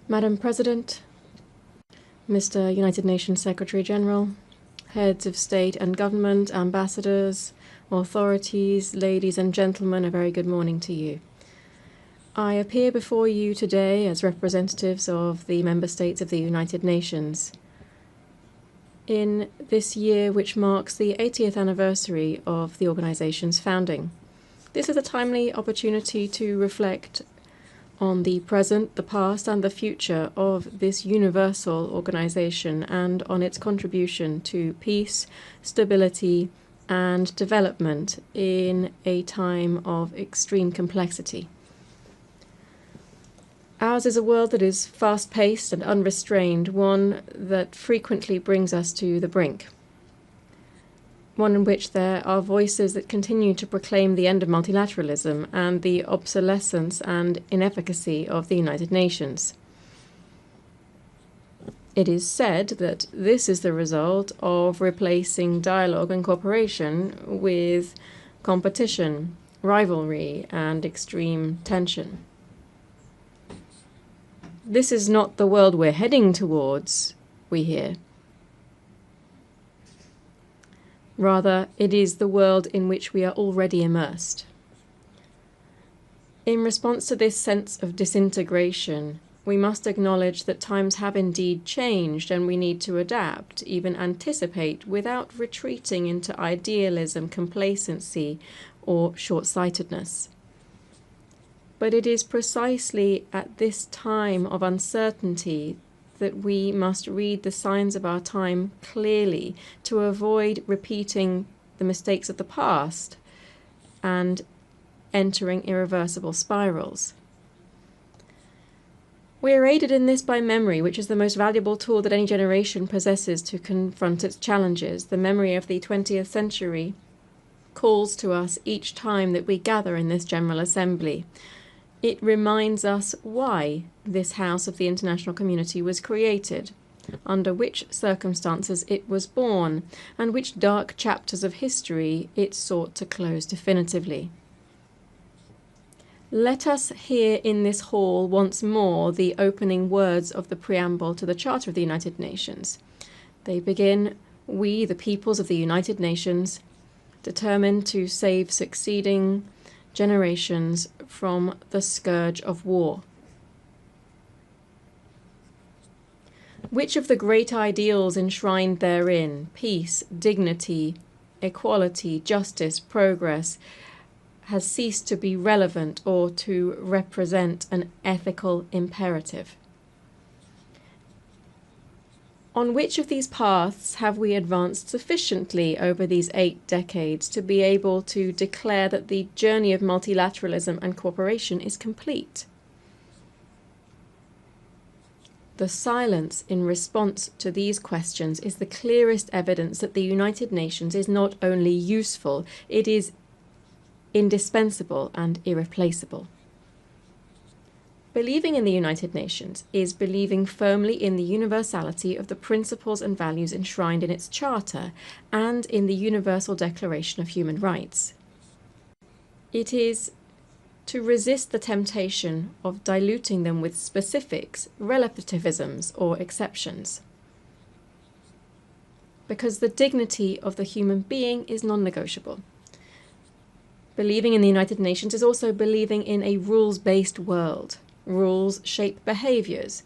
Madam President, Mr. United Nations Secretary General, heads of state and government, ambassadors, authorities, ladies and gentlemen, a very good morning to you. I appear before you today as representatives of the member states of the United Nations in this year which marks the 80th anniversary of the organization's founding. This is a timely opportunity to reflect on the present, the past and the future of this universal organization and on its contribution to peace, stability and development in a time of extreme complexity. Ours is a world that is fast-paced and unrestrained, one that frequently brings us to the brink. One in which there are voices that continue to proclaim the end of multilateralism and the obsolescence and inefficacy of the United Nations. It is said that this is the result of replacing dialogue and cooperation with competition, rivalry, and extreme tension. This is not the world we're heading towards, we hear. Rather, it is the world in which we are already immersed. In response to this sense of disintegration, we must acknowledge that times have indeed changed and we need to adapt, even anticipate, without retreating into idealism, complacency, or short-sightedness. But it is precisely at this time of uncertainty that we must read the signs of our time clearly to avoid repeating the mistakes of the past and entering irreversible spirals. We are aided in this by memory, which is the most valuable tool that any generation possesses to confront its challenges. The memory of the 20th century calls to us each time that we gather in this General Assembly. It reminds us why this house of the international community was created, under which circumstances it was born, and which dark chapters of history it sought to close definitively. Let us hear in this hall once more the opening words of the preamble to the Charter of the United Nations. They begin, "We, the peoples of the United Nations, determined to save succeeding generations from the scourge of war." Which of the great ideals enshrined therein, peace, dignity, equality, justice, progress, has ceased to be relevant or to represent an ethical imperative? On which of these paths have we advanced sufficiently over these 8 decades to be able to declare that the journey of multilateralism and cooperation is complete? The silence in response to these questions is the clearest evidence that the United Nations is not only useful, it is indispensable and irreplaceable. Believing in the United Nations is believing firmly in the universality of the principles and values enshrined in its charter and in the Universal Declaration of Human Rights. It is to resist the temptation of diluting them with specifics, relativisms, or exceptions. Because the dignity of the human being is non-negotiable. Believing in the United Nations is also believing in a rules-based world. Rules shape behaviors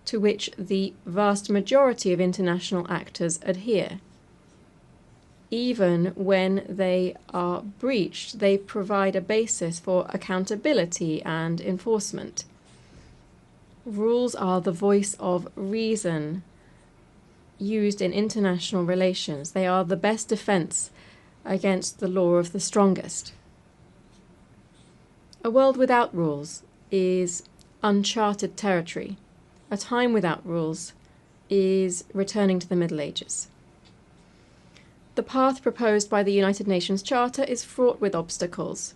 to which the vast majority of international actors adhere. Even when they are breached, they provide a basis for accountability and enforcement. Rules are the voice of reason used in international relations. They are the best defense against the law of the strongest. A world without rules is uncharted territory. A time without rules is returning to the Middle Ages. The path proposed by the United Nations Charter is fraught with obstacles,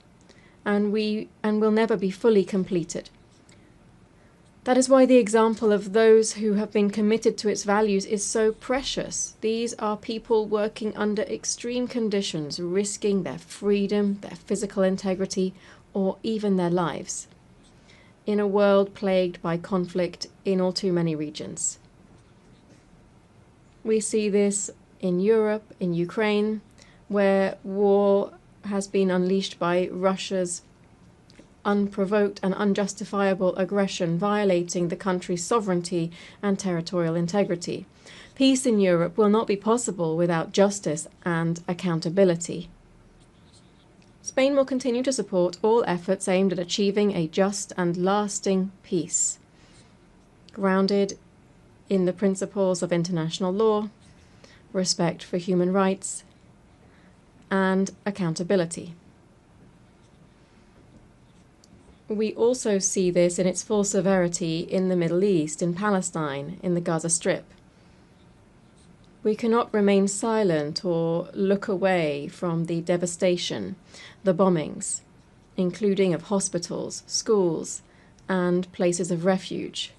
and will never be fully completed. That is why the example of those who have been committed to its values is so precious. These are people working under extreme conditions, risking their freedom, their physical integrity, or even their lives. in a world plagued by conflict in all too many regions. We see this in Europe, in Ukraine, where war has been unleashed by Russia's unprovoked and unjustifiable aggression, violating the country's sovereignty and territorial integrity. Peace in Europe will not be possible without justice and accountability. Spain will continue to support all efforts aimed at achieving a just and lasting peace, grounded in the principles of international law, respect for human rights, and accountability. We also see this in its full severity in the Middle East, in Palestine, in the Gaza Strip. We cannot remain silent or look away from the devastation, the bombings, including of hospitals, schools, and places of refuge.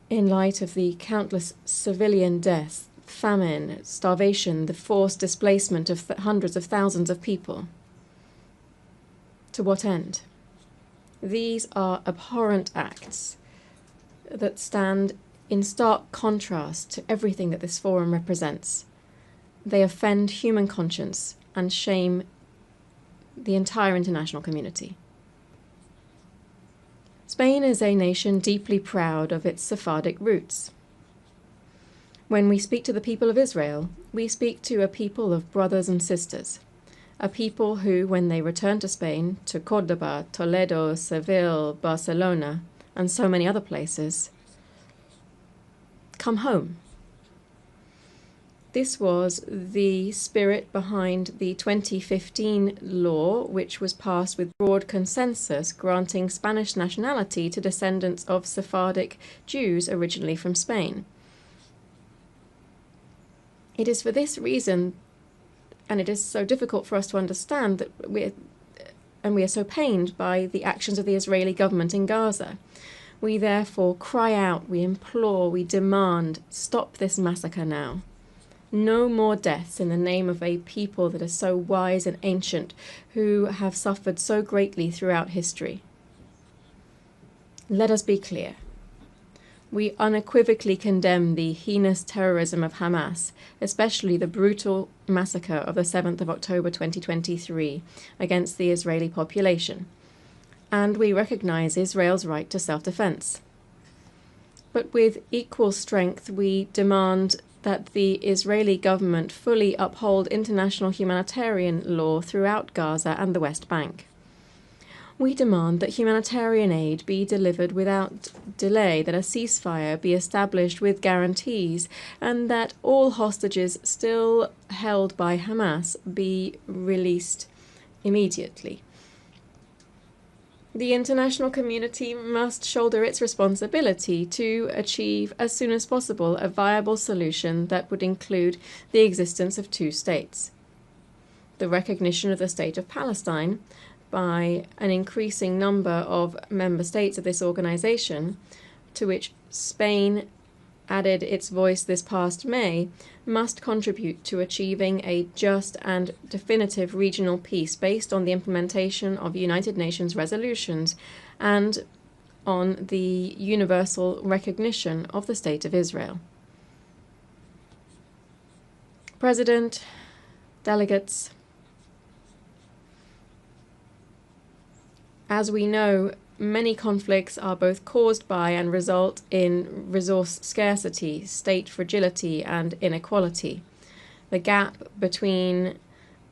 In light of the countless civilian deaths, famine, starvation, the forced displacement of hundreds of thousands of people. To what end? These are abhorrent acts that stand in stark contrast to everything that this forum represents. They offend human conscience and shame the entire international community. Spain is a nation deeply proud of its Sephardic roots. When we speak to the people of Israel, we speak to a people of brothers and sisters, a people who, when they return to Spain, to Córdoba, Toledo, Seville, Barcelona, and so many other places, come home. This was the spirit behind the 2015 law, which was passed with broad consensus, granting Spanish nationality to descendants of Sephardic Jews originally from Spain. It is for this reason, and it is so difficult for us to understand, that we are so pained by the actions of the Israeli government in Gaza. We therefore cry out, we implore, we demand, stop this massacre now. No more deaths in the name of a people that is so wise and ancient, who have suffered so greatly throughout history. Let us be clear. We unequivocally condemn the heinous terrorism of Hamas, especially the brutal massacre of the 7th of October 2023 against the Israeli population, and we recognize Israel's right to self-defense. But with equal strength, we demand that the Israeli government fully uphold international humanitarian law throughout Gaza and the West Bank. We demand that humanitarian aid be delivered without delay, that a ceasefire be established with guarantees, and that all hostages still held by Hamas be released immediately. The international community must shoulder its responsibility to achieve as soon as possible a viable solution that would include the existence of two states, the recognition of the state of Palestine by an increasing number of member states of this organization, to which Spain added its voice this past May, must contribute to achieving a just and definitive regional peace based on the implementation of United Nations resolutions and on the universal recognition of the State of Israel. President, delegates, as we know, many conflicts are both caused by and result in resource scarcity, state fragility, and inequality. The gap between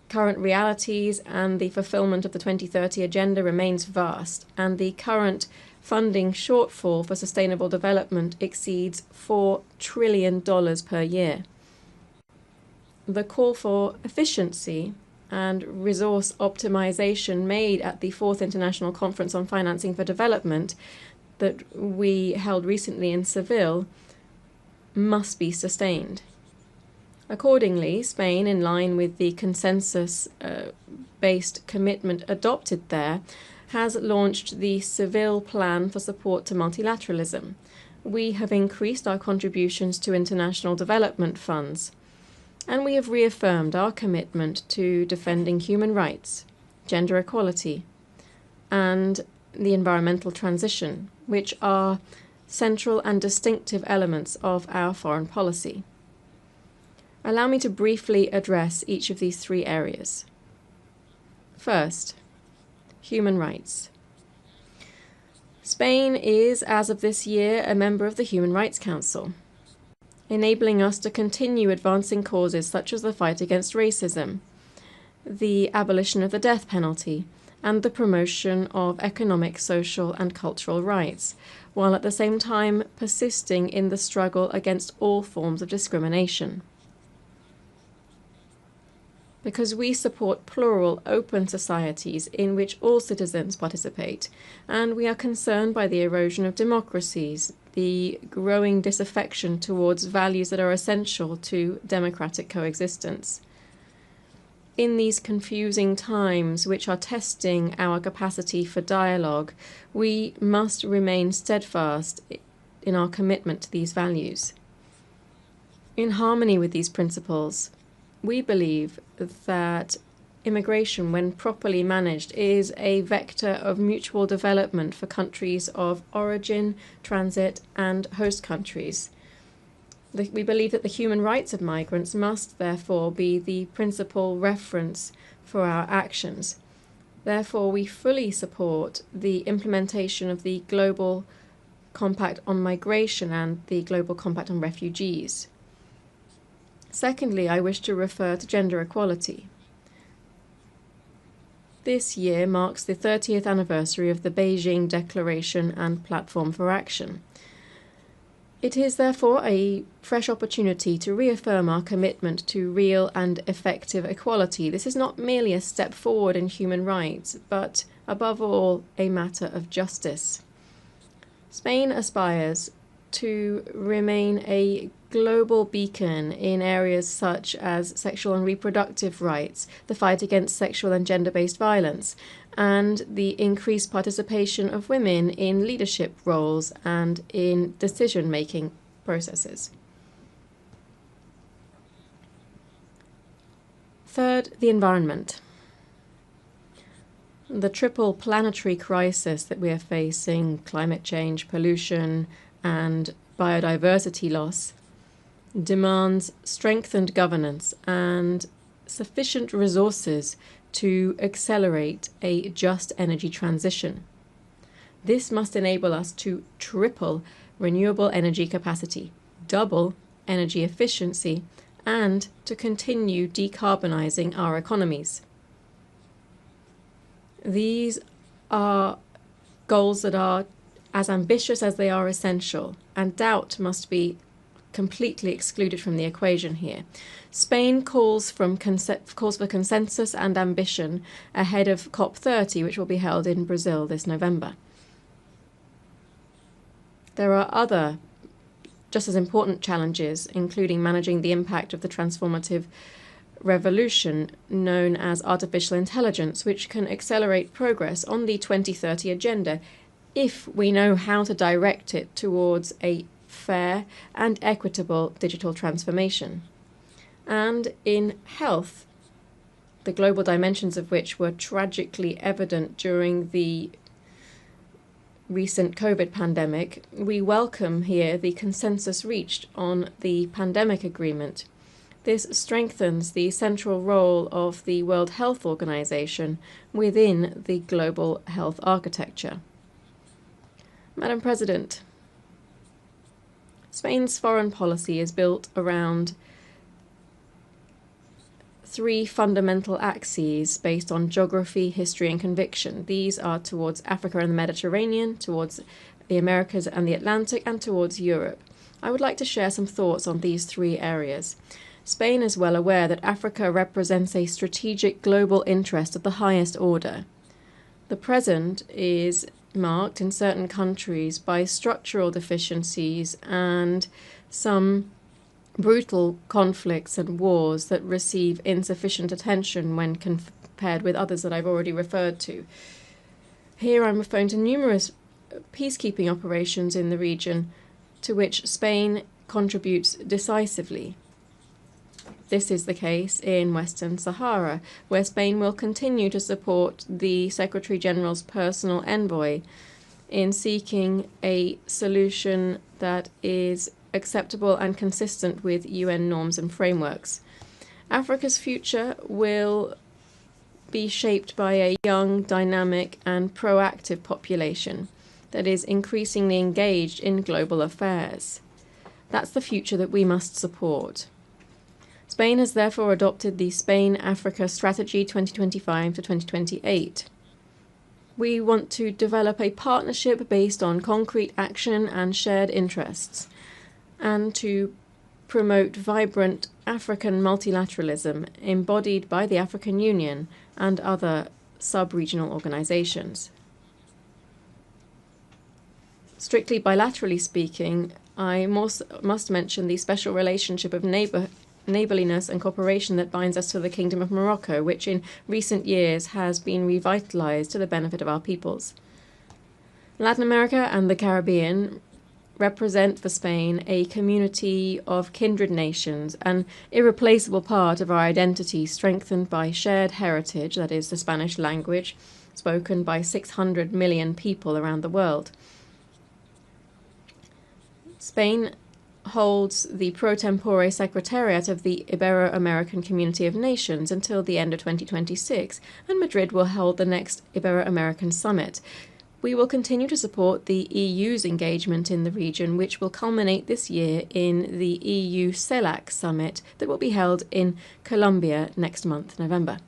current realities and the fulfillment of the 2030 Agenda remains vast, and the current funding shortfall for sustainable development exceeds $4 trillion per year. The call for efficiency and resource optimization made at the 4th International Conference on Financing for Development that we held recently in Seville must be sustained. Accordingly, Spain, in line with the consensus-based commitment adopted there, has launched the Seville Plan for Support to Multilateralism. We have increased our contributions to international development funds, and we have reaffirmed our commitment to defending human rights, gender equality, and the environmental transition, which are central and distinctive elements of our foreign policy. Allow me to briefly address each of these three areas. First, human rights. Spain is, as of this year, a member of the Human Rights Council, enabling us to continue advancing causes such as the fight against racism, the abolition of the death penalty, and the promotion of economic, social, and cultural rights, while at the same time persisting in the struggle against all forms of discrimination. Because we support plural, open societies in which all citizens participate, and we are concerned by the erosion of democracies, the growing disaffection towards values that are essential to democratic coexistence. In these confusing times, which are testing our capacity for dialogue, we must remain steadfast in our commitment to these values. In harmony with these principles, we believe that immigration, when properly managed, is a vector of mutual development for countries of origin, transit, and host countries. We believe that the human rights of migrants must, therefore, be the principal reference for our actions. Therefore, we fully support the implementation of the Global Compact on Migration and the Global Compact on Refugees. Secondly, I wish to refer to gender equality. This year marks the 30th anniversary of the Beijing Declaration and Platform for Action. It is therefore a fresh opportunity to reaffirm our commitment to real and effective equality. This is not merely a step forward in human rights, but above all, a matter of justice. Spain aspires to remain a global beacon in areas such as sexual and reproductive rights, the fight against sexual and gender-based violence, and the increased participation of women in leadership roles and in decision-making processes. Third, the environment. The triple planetary crisis that we are facing, climate change, pollution, and biodiversity loss, demands strengthened governance and sufficient resources to accelerate a just energy transition. This must enable us to triple renewable energy capacity, double energy efficiency, and to continue decarbonizing our economies. These are goals that are as ambitious as they are essential, and doubt must be completely excluded from the equation here. Spain calls for consensus and ambition ahead of COP30, which will be held in Brazil this November. There are other just as important challenges, including managing the impact of the transformative revolution known as artificial intelligence, which can accelerate progress on the 2030 agenda if we know how to direct it towards a fair and equitable digital transformation. And in health, the global dimensions of which were tragically evident during the recent COVID pandemic, we welcome here the consensus reached on the pandemic agreement. This strengthens the central role of the World Health Organization within the global health architecture. Madam President, Spain's foreign policy is built around three fundamental axes based on geography, history, and conviction. These are towards Africa and the Mediterranean, towards the Americas and the Atlantic, and towards Europe. I would like to share some thoughts on these three areas. Spain is well aware that Africa represents a strategic global interest of the highest order. The present is marked in certain countries by structural deficiencies and some brutal conflicts and wars that receive insufficient attention when compared with others that I've already referred to. Here I'm referring to numerous peacekeeping operations in the region to which Spain contributes decisively. This is the case in Western Sahara, where Spain will continue to support the Secretary-General's personal envoy in seeking a solution that is acceptable and consistent with UN norms and frameworks. Africa's future will be shaped by a young, dynamic, and proactive population that is increasingly engaged in global affairs. That's the future that we must support. Spain has therefore adopted the Spain-Africa Strategy 2025 to 2028. We want to develop a partnership based on concrete action and shared interests, and to promote vibrant African multilateralism embodied by the African Union and other sub-regional organizations. Strictly bilaterally speaking, I must mention the special relationship of neighbourliness and cooperation that binds us to the Kingdom of Morocco, which in recent years has been revitalised to the benefit of our peoples. Latin America and the Caribbean represent for Spain a community of kindred nations, an irreplaceable part of our identity strengthened by shared heritage, that is, the Spanish language, spoken by 600 million people around the world. Spain holds the pro tempore secretariat of the Ibero-American Community of Nations until the end of 2026, and Madrid will hold the next Ibero-American Summit. We will continue to support the EU's engagement in the region, which will culminate this year in the EU CELAC summit that will be held in Colombia next month, November.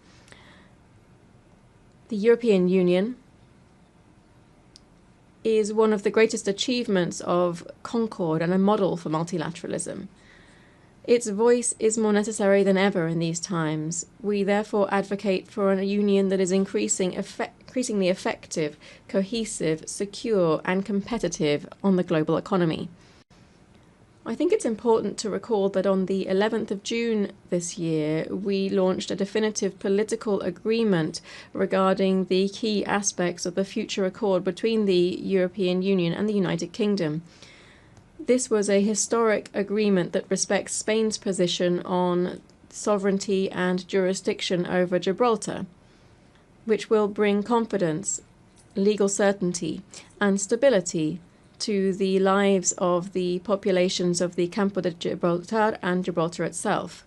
The European Union is one of the greatest achievements of concord and a model for multilateralism. Its voice is more necessary than ever in these times. We therefore advocate for a union that is increasingly effective, cohesive, secure, and competitive on the global economy. I think it's important to recall that on the 11th of June this year, we launched a definitive political agreement regarding the key aspects of the future accord between the European Union and the United Kingdom. This was a historic agreement that respects Spain's position on sovereignty and jurisdiction over Gibraltar, which will bring confidence, legal certainty, and stability to the lives of the populations of the Campo de Gibraltar and Gibraltar itself.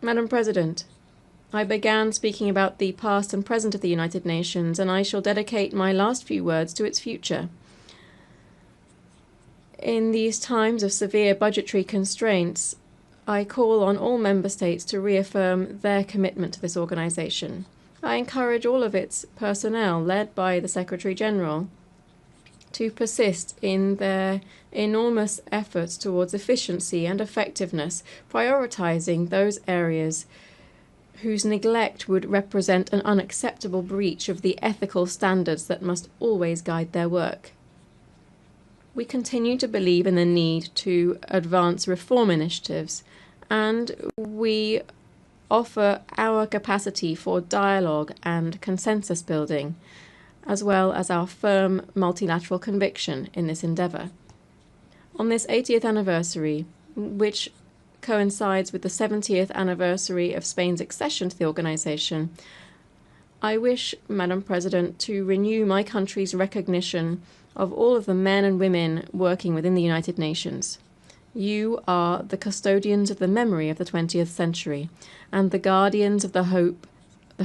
Madam President, I began speaking about the past and present of the United Nations, and I shall dedicate my last few words to its future. In these times of severe budgetary constraints, I call on all member states to reaffirm their commitment to this organization. I encourage all of its personnel, led by the Secretary-General, to persist in their enormous efforts towards efficiency and effectiveness, prioritizing those areas whose neglect would represent an unacceptable breach of the ethical standards that must always guide their work. We continue to believe in the need to advance reform initiatives, and we offer our capacity for dialogue and consensus building, as well as our firm multilateral conviction in this endeavour. On this 80th anniversary, which coincides with the 70th anniversary of Spain's accession to the organisation, I wish, Madam President, to renew my country's recognition of all of the men and women working within the United Nations. You are the custodians of the memory of the 20th century and the guardians of the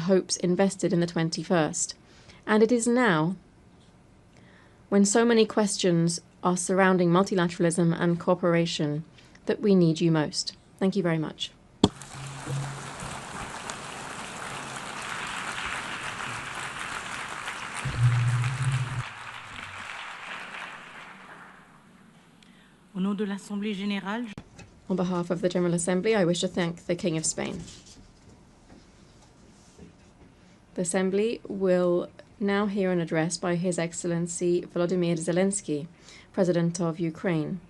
hopes invested in the 21st. And it is now, when so many questions are surrounding multilateralism and cooperation, that we need you most. Thank you very much. On behalf of the General Assembly, I wish to thank the King of Spain. The Assembly will now hear an address by His Excellency Volodymyr Zelensky, President of Ukraine.